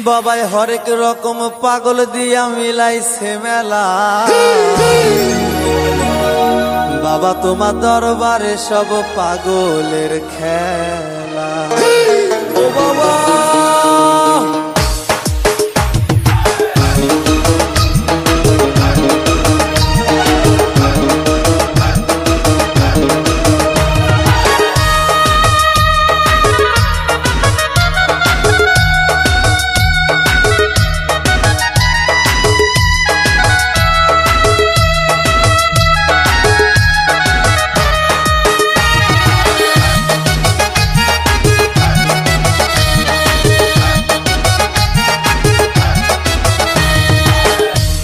বাবাই হরেক রকম পাগল দিয়া মিলাইছে মেলা। বাবা তোমার দরবারে সব পাগলের খেলা। ও বাবা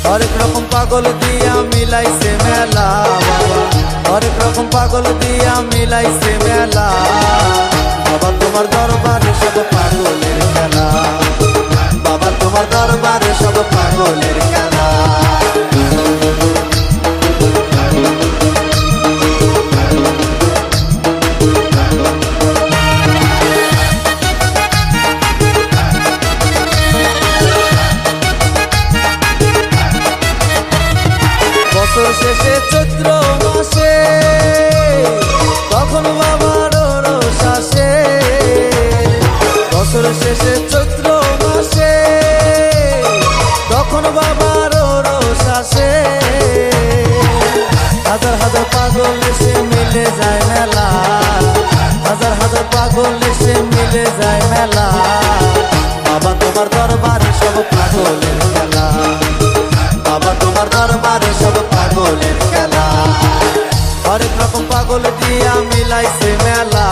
হরেক রকম পাগল দিয়া মিলাইছে মেলা। বাবা হরেক রকম পাগল দিয়া মিলাইছে মেলা। বাবা তোমার দরবারে সব পাগলের খেলা। বাবা তোমার দরবারে সব পাগলের খেলা। বছর শেষে চৈত্র মাসে তখন বাবার রোষ আসে। বছর শেষে চৈত্র মাসে তখন বাবার রোষ আসে। হাজার হাজার পাগল এসে মিলে যায় মেলা। হাজার হাজার পাগল এসে মিলে যায় মেলা। বাবা তোমার দরবারে সব পাগলের খেলা। বাবা তোমার দরবারে সব পাগলের খেলা। হরেক রকম পাগল দিয়া মিলাইছে মেলা।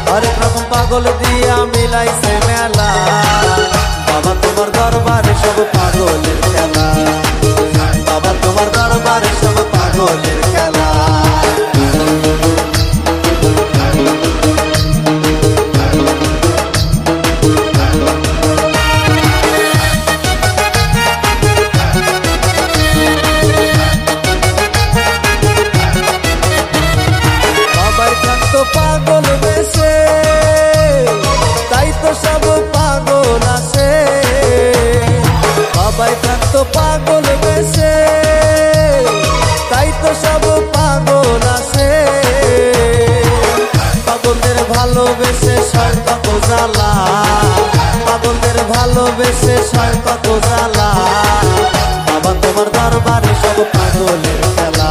হরেক রকম পাগল দিয়া মিলাইছে মেলা। বাবা তোমার দরবারে সব পাগলের খেলা। বাবা তোমার দরবারে সব পাগলের খেলা। পাগল বেশে তাই তো সব পাগল আছে। বাবাই থাকতো পাগল বেশে তাই তো সব পাগল আছে। পাগলদের ভালোবেসে সয় কত জ্বালা। পাগলদের ভালোবেসে সয় কত জ্বালা। বাবা তোমার দরবারে সব পাগলের খেলা।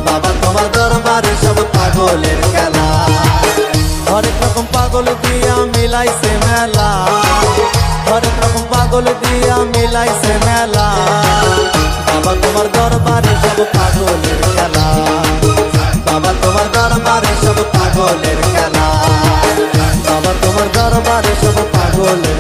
বাবা তোমার দরবারে সব পাগলের খেলা। হরেক রকম পাগল দিয়া মিলাইছে মেলা। হরেক রকম পাগল দিয়া মিলাইছে মেলা। বাবা তোমার দরবারে সব পাগলের খেলা। বাবা তোমার দরবারে সব পাগলের খেলা। বাবা তোমার দরবারে সব পাগলের